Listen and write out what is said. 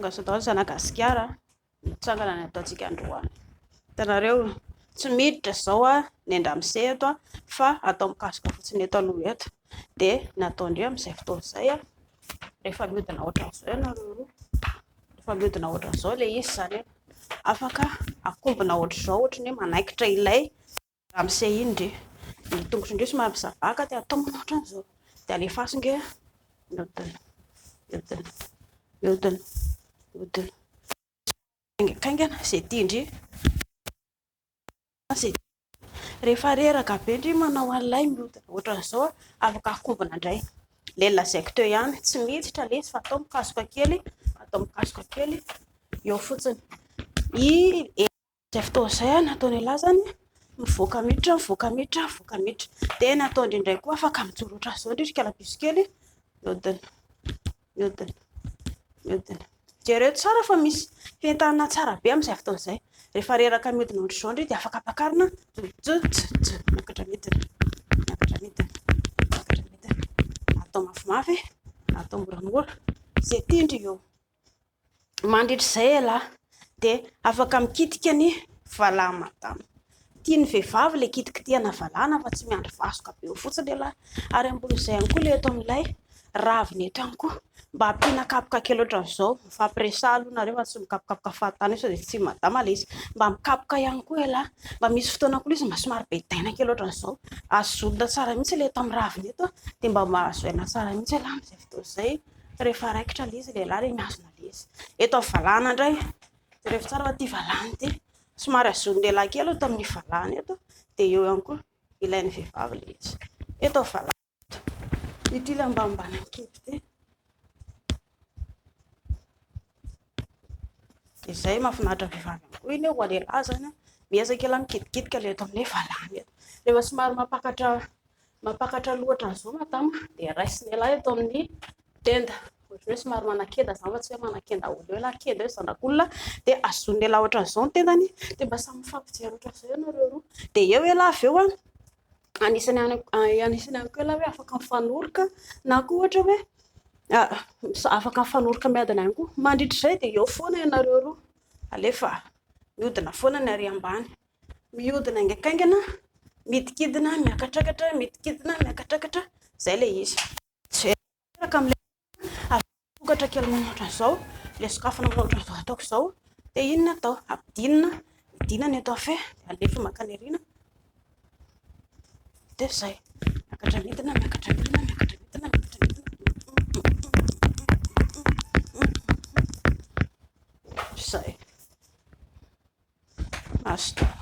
tonga sao Sanagasikara mitsangana ny ataontsika androany. Hitanareo tsy miditra zao ny andramose eto fa atao mikasoka fotsiny eto aloha eto dia natao indray amin'izay fotoana izay rehefa mihodina ohatran'izao ianareo rehefa mihodina ohatran'izao ilay izy zany afaka akombona ohatr'izao ohatra ny hoe manaikitra ilay andramose iny ndre ny tongotra indray somary misavaka dia atao ohatran'izao dia alefaso inge mihodina mihodina mihodina mihodina kaingana izay tiandry rehefa reraka be indry manao an'ilay mihodina ohatran'izao afaka akombona indray ilay lazaiko teo ihany tsy miditra ilay izy fa atao mikasoka kely eo fotsiny izay fotoana izay nataony lahy zany mivoaka miditra dia natao indrindray koa afaka mijoro ohatran'izao indrindra kalapiso kely mihodina mihodina mihodina jereo tsara fa misy fentanana tsara be amin'izay fotoana izay rehefa reraka mihodina ohatran'izao indray dia afaka ampakarina miakatra midina atao mafimafy atao moramora izay tiandry eo mandritra izay elahy dia afaka mikitika ny valahy madama tiany vehivavy ilay kitikitiana valahana fa tsy miandry vasoka be eo fotsiny elahy ary ambony izay ihany koa ilay eto amin'ilay raviny eto ihany koa mba ampiana kapoka kely ohatran'izao mifampiresahana aloha nareo fa tsy mikapokapoka fahatany sao dia tsy madama ilay izy mba mikapoka ihany koa elahy mba misy fotoana koa izy mba somary be daina kely ohatran'izao azonina tsara mihitsy ilay eto amin'ny raviny eto dia mba mahazo aina tsara mihitsy elahy amin'izay fotoana izay rehefa raikitra ilay izy lehilahy dia mihazona ilay izy eto amin'ny valahana indray rehefa tsara fa tia valahany dia somary azon'ny lehilahy kely eto amin'ny valahany eto dia eo ihany koa ilain'ny vehivavy ilay izy eto amin'ny valahana ity ilay ambanimbany kely dia izay mahafinaritra vehivavy ihany koa iny ho lehilahy zany miezaka ela mikidikitika ilay eto amin'ilay valahany eto rehefa somary mampakatra lohatran'izao madama dia raisiny elahy eto amin'ny tenda ohatra hoe somary manakenda zany fa tsy hoe manakenda olo eo elahy kenda hoe zanak'olona dia azon'ny elahy ohatran'izao ny tendany dia mba samy mifampijery ohatran'izao ianareo roa dia eo elahy avy eo anisany ihany koa elahy hoe afaka mifanoroka na koa ohatra hoe afaka mifanoroka miadana ihany koa mandritra izay dia eo foana ianareo roa alefa mihodina foana ny ary ambany mihodina ingakaingana midikidina miakatrakatra midikidina miakatrakatra izay ilay izy tsy eraka amin'ilay tokatra kely ohatran'izao ilay sokafana ohatran'izao ataoko izao dia iny no atao ampidinina midina ny atao fe dia alefa makany ariana dia izay miakatra midina miakatra midina miakatra midina miakatra midina izay azo